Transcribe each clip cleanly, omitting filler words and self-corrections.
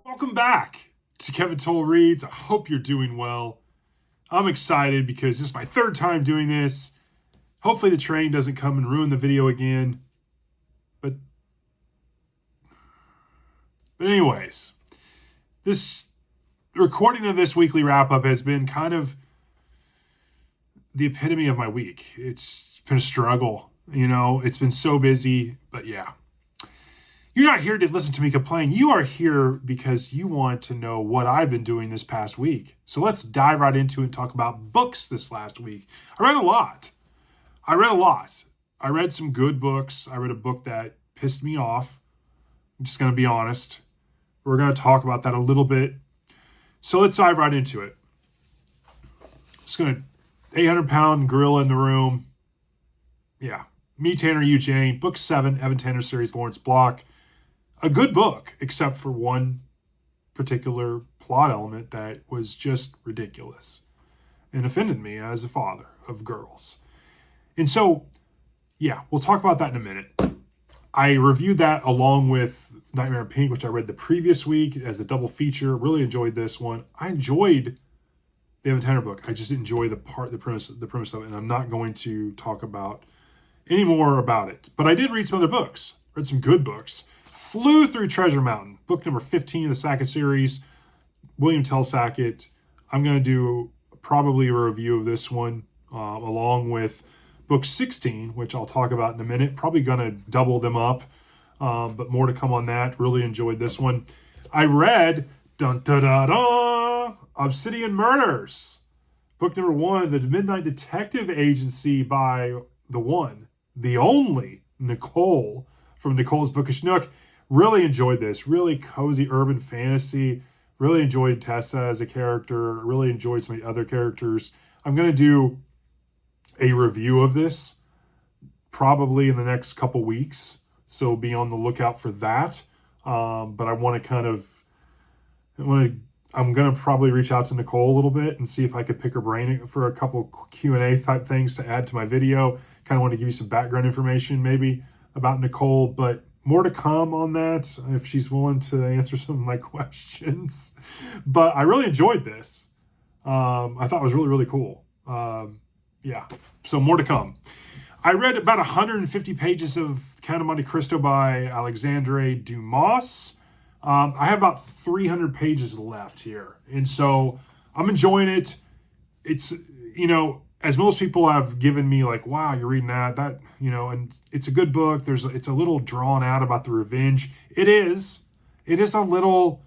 Welcome back to Kevin Toll Reads. I hope you're doing well. I'm excited because this is my third time doing this. Hopefully the train doesn't come and ruin the video again. But anyways, this recording of this weekly wrap-up has been kind of the epitome of my week. It's been a struggle, it's been so busy, but yeah. You're not here to listen to me complain. You are here because you want to know what I've been doing this past week. So let's dive right into it and talk about books this last week. I read a lot. I read some good books. I read a book that pissed me off. I'm just going to be honest. We're going to talk about that a little bit. So let's dive right into it. Just going to 800-pound gorilla in the room. Yeah. Me, Tanner, you, Jane. Book 7, Evan Tanner series, Lawrence Block. A good book, except for one particular plot element that was just ridiculous and offended me as a father of girls. And so, yeah, we'll talk about that in a minute. I reviewed that along with Nightmare in Pink, which I read the previous week as a double feature. Really enjoyed this one. I enjoyed the Evan Tanner book. I just enjoy the premise of it, and I'm not going to talk about any more about it. But I did read some other books. Read some good books. Flew through Treasure Mountain, book number 15 of the Sackett series, William Tell Sackett. I'm going to do probably a review of this one along with book 16, which I'll talk about in a minute. Probably going to double them up, but more to come on that. Really enjoyed this one. I read Obsidian Murders, book number 1, The Midnight Detective Agency by the one, the only Nicole from Nicole's Bookish Nook. Really enjoyed this. Really cozy urban fantasy. Really enjoyed Tessa as a character. Really enjoyed some of the other characters. I'm going to do a review of this probably in the next couple weeks. So be on the lookout for that. But I want to I'm going to probably reach out to Nicole a little bit and see if I could pick her brain for a couple Q&A type things to add to my video. Kind of want to give you some background information maybe about Nicole, but more to come on that if she's willing to answer some of my questions. But I really enjoyed this. I thought it was really, really cool. Yeah, so more to come. I read about 150 pages of Count of Monte Cristo by Alexandre Dumas. I have about 300 pages left here. And so I'm enjoying it. It's, as most people have given me like, wow, you're reading that, and it's a good book. It's a little drawn out about the revenge. It is a little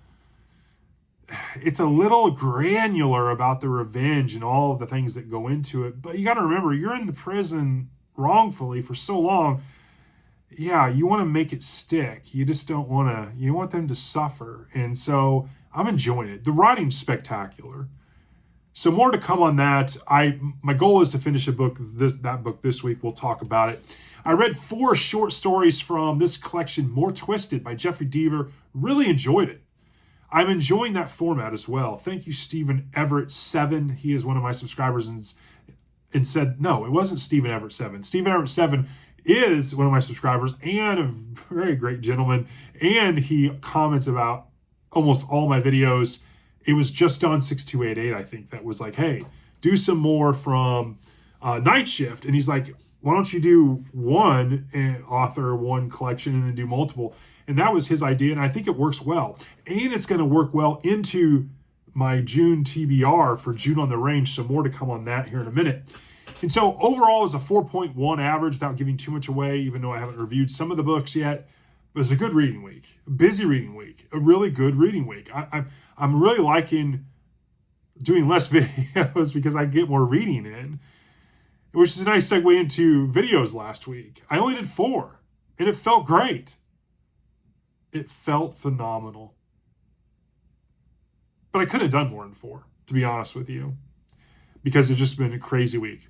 granular about the revenge and all of the things that go into it. But you got to remember, you're in the prison wrongfully for so long. Yeah, you want to make it stick. You just don't you want them to suffer. And so I'm enjoying it. The writing's spectacular. So more to come on that. My goal is to finish that book this week. We'll talk about it. I read 4 short stories from this collection, More Twisted by Jeffrey Deaver. Really enjoyed it. I'm enjoying that format as well. Thank you, Stephen Everett 7. He is one of my subscribers and said, no, it wasn't Stephen Everett 7. Stephen Everett 7 is one of my subscribers and a very great gentleman. And he comments about almost all my videos. It was just on 6288, I think, that was like, hey, do some more from Night Shift. And he's like, why don't you do one author, one collection, and then do multiple? And that was his idea, and I think it works well. And it's going to work well into my June TBR for June on the Range, so more to come on that here in a minute. And so overall, it was a 4.1 average without giving too much away, even though I haven't reviewed some of the books yet. It was a good reading week, a busy reading week, a really good reading week. I'm really liking doing less videos because I get more reading in, which is a nice segue into videos last week. I only did 4, and it felt great. It felt phenomenal. But I could have done more than 4, to be honest with you, because it's just been a crazy week.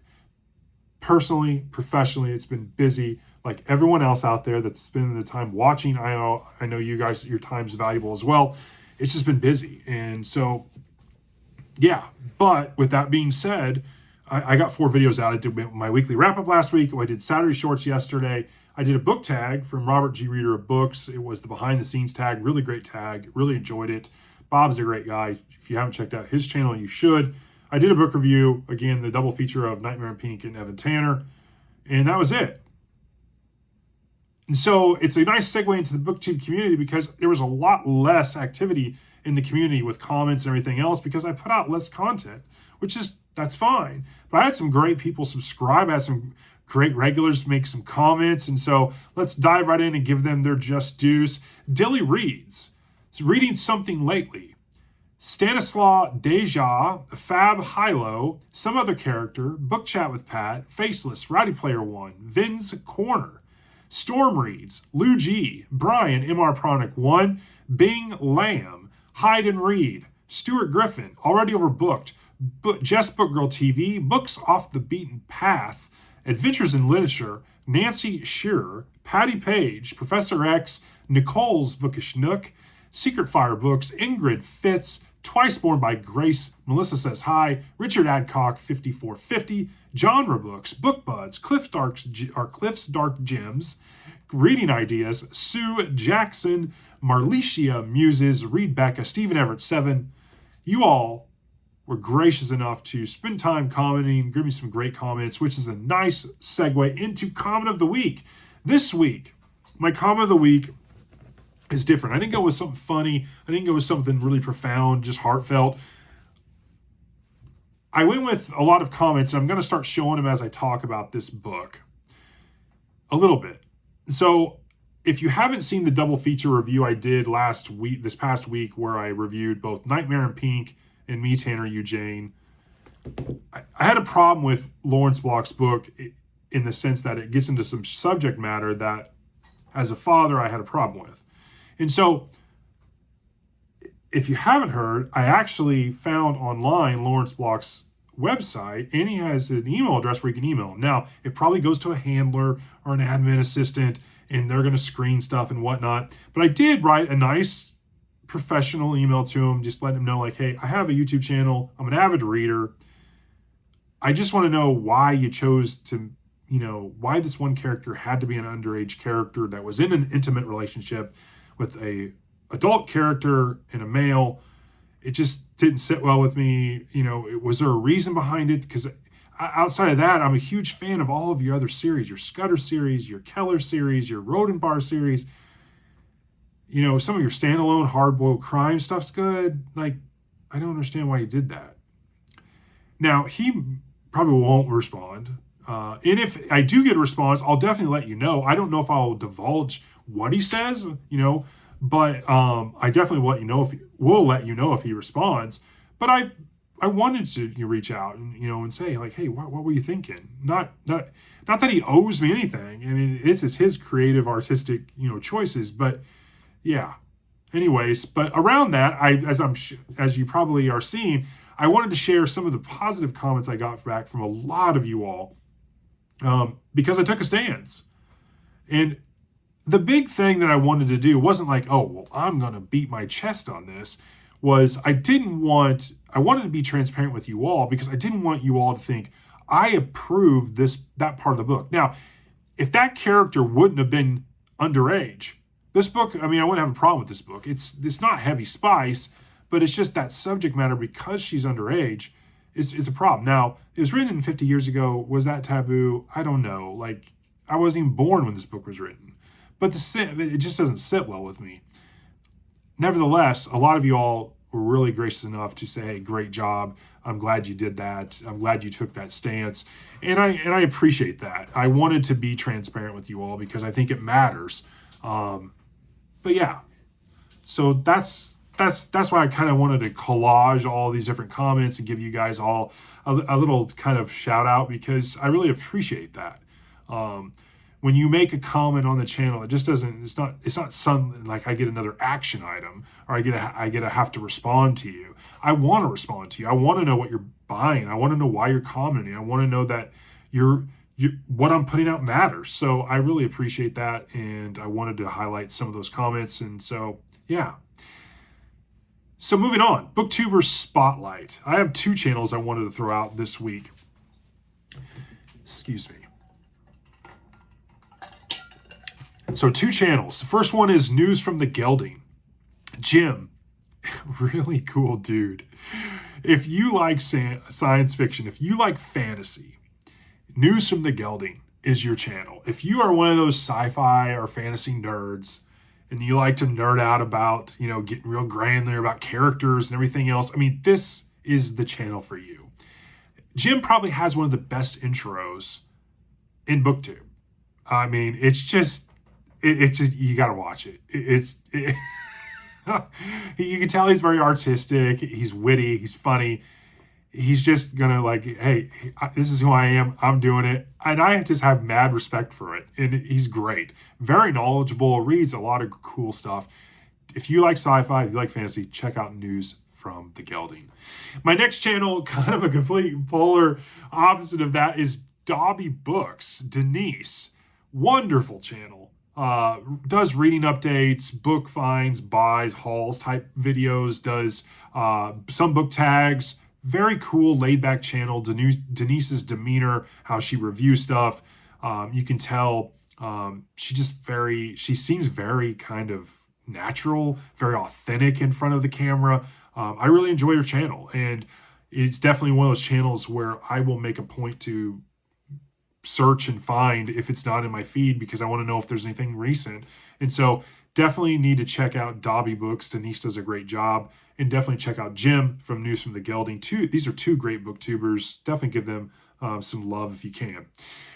Personally, professionally, it's been busy. Like everyone else out there that's spending the time watching, I know you guys, your time's valuable as well. It's just been busy. And so, yeah. But with that being said, I got 4 videos out. I did my weekly wrap-up last week. I did Saturday Shorts yesterday. I did a book tag from Robert G. Reader of Books. It was the behind-the-scenes tag. Really great tag. Really enjoyed it. Bob's a great guy. If you haven't checked out his channel, you should. I did a book review, again, the double feature of Nightmare in Pink and Evan Tanner. And that was it. And so it's a nice segue into the BookTube community because there was a lot less activity in the community with comments and everything else because I put out less content, that's fine. But I had some great people subscribe. I had some great regulars make some comments. And so let's dive right in and give them their just dues. Dilly reads, reading something lately. Stanislaw Deja, Fab Hilo, Some Other Character, Book Chat with Pat, Faceless, Rowdy Player One, Vin's Corner. Storm reads, Lou G, Brian, MR Pronic 1, Bing Lamb, Hide and Read, Stuart Griffin, Already Overbooked, Jess Book Girl TV, Books Off the Beaten Path, Adventures in Literature, Nancy Shearer, Patty Page, Professor X, Nicole's Bookish Nook, Secret Fire Books, Ingrid Fitz, Twice Born by Grace, Melissa Says Hi, Richard Adcock 5450, Genre Books, Book Buds, Cliff's Dark Gems, Reading Ideas, Sue Jackson, Marlicia Muses, Reed Becca, Stephen Everett 7. You all were gracious enough to spend time commenting, give me some great comments, which is a nice segue into Comment of the Week. This week, my Comment of the Week is different. I didn't go with something funny. I didn't go with something really profound, just heartfelt. I went with a lot of comments, and I'm going to start showing them as I talk about this book a little bit. So if you haven't seen the double feature review I did this past week, where I reviewed both Nightmare in Pink and Me, Tanner, You, Jane, I had a problem with Lawrence Block's book in the sense that it gets into some subject matter that, as a father, I had a problem with. And so, if you haven't heard, I actually found online Lawrence Block's website, and he has an email address where you can email him. Now, it probably goes to a handler or an admin assistant, and they're going to screen stuff and whatnot. But I did write a nice professional email to him, just letting him know, like, hey, I have a YouTube channel. I'm an avid reader. I just want to know why you chose to, why this one character had to be an underage character that was in an intimate relationship with a adult character and a male. It just didn't sit well with me. Was there a reason behind it? Because outside of that, I'm a huge fan of all of your other series, your Scudder series, your Keller series, your Rodenbar series. Some of your standalone hard-boiled crime stuff's good. Like, I don't understand why you did that. Now, he probably won't respond. And if I do get a response, I'll definitely let you know. I don't know if I'll divulge what he says, but I definitely will let you know if he responds. But I wanted to reach out and say, like, hey, what were you thinking? Not that he owes me anything. I mean, this is his creative, artistic, choices. But yeah. Anyways, but around that, as you probably are seeing, I wanted to share some of the positive comments I got back from a lot of you all, because I took a stance. And the big thing that I wanted to do wasn't like, oh, well, I'm going to beat my chest on this. I wanted to be transparent with you all because I didn't want you all to think I approved that part of the book. Now, if that character wouldn't have been underage, this book, I wouldn't have a problem with this book. It's not heavy spice, but it's just that subject matter, because she's underage, is a problem. Now, it was written 50 years ago. Was that taboo? I don't know. Like, I wasn't even born when this book was written. But it just doesn't sit well with me. Nevertheless, a lot of you all were really gracious enough to say, hey, great job. I'm glad you did that. I'm glad you took that stance. And I appreciate that. I wanted to be transparent with you all because I think it matters. But yeah, so that's why I kind of wanted to collage all these different comments and give you guys all a little kind of shout out, because I really appreciate that. When you make a comment on the channel, it just doesn't. It's not something like I get another action item or I get to have to respond to you. I want to respond to you. I want to know what you're buying. I want to know why you're commenting. I want to know that what I'm putting out matters. So I really appreciate that, and I wanted to highlight some of those comments. And so yeah. So moving on, BookTuber Spotlight. I have 2 channels I wanted to throw out this week. Excuse me. So 2 channels. The first one is News from the Gelding. Jim, really cool dude. If you like science fiction, if you like fantasy, News from the Gelding is your channel. If you are one of those sci-fi or fantasy nerds and you like to nerd out about, getting real granular about characters and everything else, I mean, this is the channel for you. Jim probably has one of the best intros in BookTube. I mean, it's just you got to watch it. You can tell he's very artistic. He's witty. He's funny. He's just gonna hey, this is who I am. I'm doing it, and I just have mad respect for it. And he's great, very knowledgeable. Reads a lot of cool stuff. If you like sci-fi, if you like fantasy, check out News from the Gelding. My next channel, kind of a complete polar opposite of that, is Dobby Books. Denise, wonderful channel. Does reading updates, book finds, buys, hauls type videos, does some book tags. Very cool, laid-back channel. Denise's demeanor, how she reviews stuff. You can tell she seems very kind of natural, very authentic in front of the camera. I really enjoy her channel, and it's definitely one of those channels where I will make a point to search and find if it's not in my feed, because I want to know if there's anything recent. And so definitely need to check out Dobby Books. Denise does a great job. And definitely check out Jim from News from the Gelding. These are 2 great booktubers. Definitely give them some love if you can.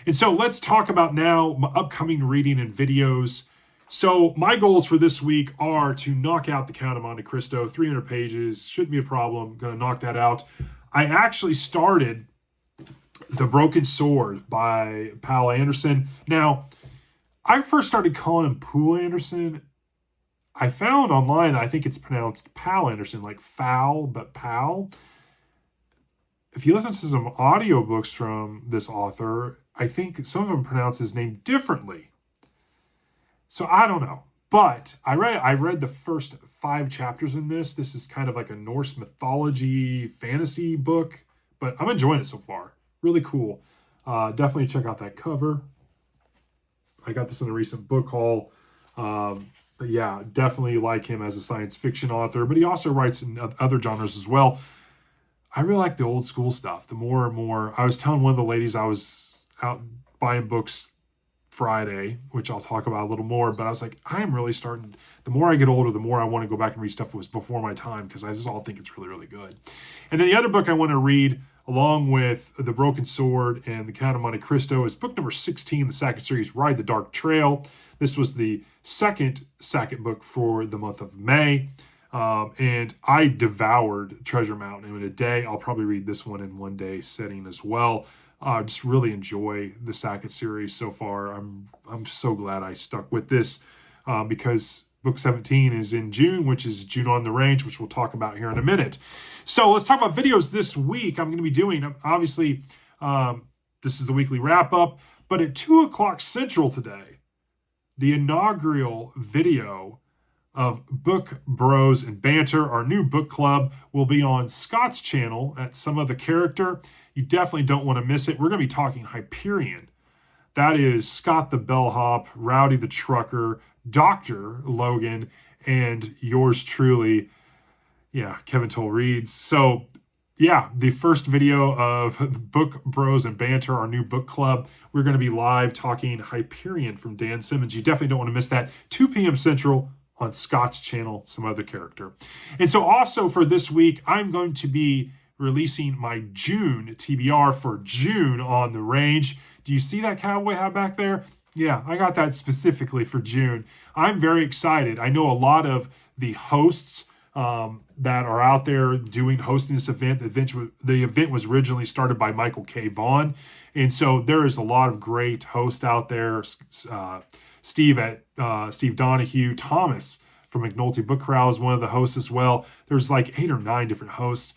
And so let's talk about now my upcoming reading and videos. So my goals for this week are to knock out The Count of Monte Cristo, 300 pages. Shouldn't be a problem. Going to knock that out. I actually started The Broken Sword by Pal Anderson. Now, I first started calling him Pool Anderson. I found online, I think it's pronounced Pal Anderson, like foul, but Pal. If you listen to some audiobooks from this author, I think some of them pronounce his name differently. So I don't know. But I read the first 5 chapters in this. This is kind of like a Norse mythology fantasy book, but I'm enjoying it so far. Really cool. Definitely check out that cover. I got this in a recent book haul. But yeah, definitely like him as a science fiction author, but he also writes in other genres as well. I really like the old school stuff. The more and more, I was telling one of the ladies I was out buying books Friday, which I'll talk about a little more, but I was like, I am really starting, the more I get older, the more I want to go back and read stuff that was before my time, because I just all think it's really, really good. And then the other book I want to read, along with The Broken Sword and The Count of Monte Cristo, is book number 16, the Sackett series, Ride the Dark Trail. This was the second Sackett book for the month of May. And I devoured Treasure Mountain in a day. I'll probably read this one in one day setting as well. Just really enjoy the Sackett series so far. I'm so glad I stuck with this because book 17 is in June, which is June on the Range, which we'll talk about here in a minute. So let's talk about videos this week. I'm going to be doing, obviously, this is the weekly wrap up, but at 2 o'clock Central today, the inaugural video of Book Bros and Banter, our new book club, will be on Scott's channel at Some Other Character. You definitely don't want to miss it. We're going to be talking Hyperion. That is Scott the Bellhop, Rowdy the Trucker, Dr. Logan, and yours truly, Kevin Toll reads. So, the first video of Book Bros and Banter, our new book club. We're going to be live talking Hyperion from Dan Simmons. You definitely don't want to miss that. 2 p.m. Central on Scott's channel, Some Other Character. And so also for this week, I'm going to be releasing my June TBR for June on the Range. Do you see that cowboy hat back there? Yeah, I got that specifically for June. I'm very excited. I know a lot of the hosts that are out there hosting this event. The event was originally started by Michael K. Vaughn. And so there is a lot of great hosts out there. Steve Donahue, Thomas from McNulty Book Corral is one of the hosts as well. There's like 8 or 9 different hosts.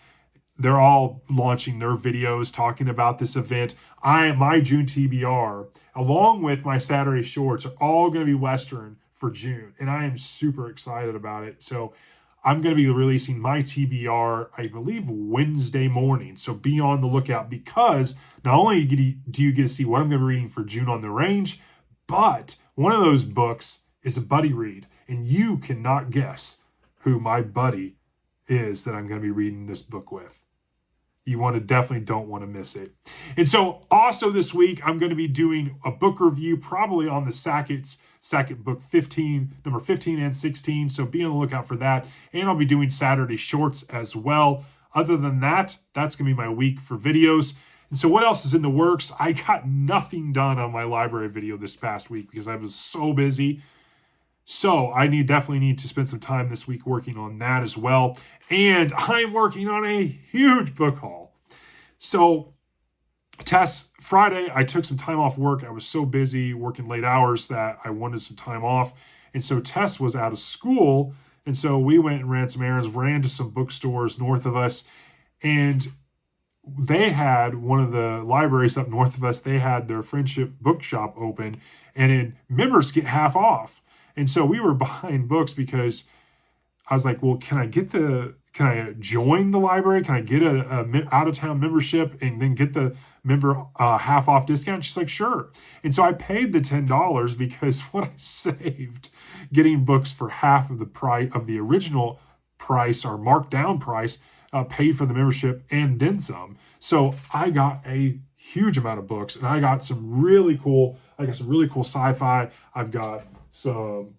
They're all launching their videos talking about this event. My June TBR, along with my Saturday shorts, are all going to be Western for June. And I am super excited about it. So I'm going to be releasing my TBR, I believe, Wednesday morning. So be on the lookout, because not only do you get to see what I'm going to be reading for June on the Range, but one of those books is a buddy read. And you cannot guess who my buddy is that I'm going to be reading this book with. You definitely don't want to miss it. And so also this week, I'm going to be doing a book review, probably on the Sackett book 15, number 15 and 16. So be on the lookout for that. And I'll be doing Saturday shorts as well. Other than that, that's going to be my week for videos. And so what else is in the works? I got nothing done on my library video this past week because I was so busy. So I definitely need to spend some time this week working on that as well. And I'm working on a huge book haul. So Friday, I took some time off work. I was so busy working late hours that I wanted some time off. And so Tess was out of school. And so we went and ran some errands, ran to some bookstores north of us. And they had one of the libraries up north of us. They had their Friendship Bookshop open. And members get half off. And so we were buying books because I was like, well, can I join the library? Can I get a out-of-town membership and then get the member half off discount? She's like, sure. And so I paid the $10 because what I saved getting books for half of the price of the original price or marked down price, paid for the membership and then some. So I got a huge amount of books, and I got some really cool sci-fi. I've got some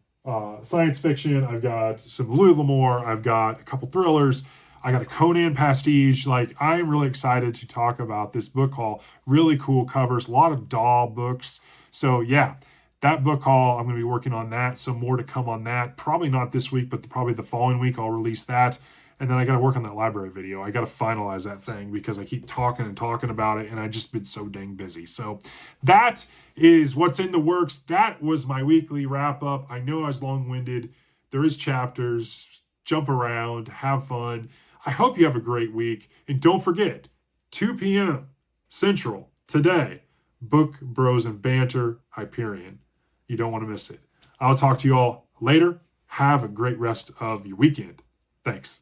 science fiction. I've got some Louis L'Amour. I've got a couple thrillers. I got a Conan pastiche. Like, I'm really excited to talk about this book haul. Really cool covers, a lot of doll books. So yeah, that book haul, I'm going to be working on that. So more to come on that. Probably not this week, but probably the following week I'll release that. And then I got to work on that library video. I got to finalize that thing because I keep talking about it, and I just been so dang busy. So that is what's in the works. That was my weekly wrap up. I know I was long-winded. There is chapters. Jump around, have fun. I hope you have a great week. And don't forget, 2 p.m. Central today, Book Bros and Banter, Hyperion. You don't want to miss it. I'll talk to you all later. Have a great rest of your weekend. Thanks.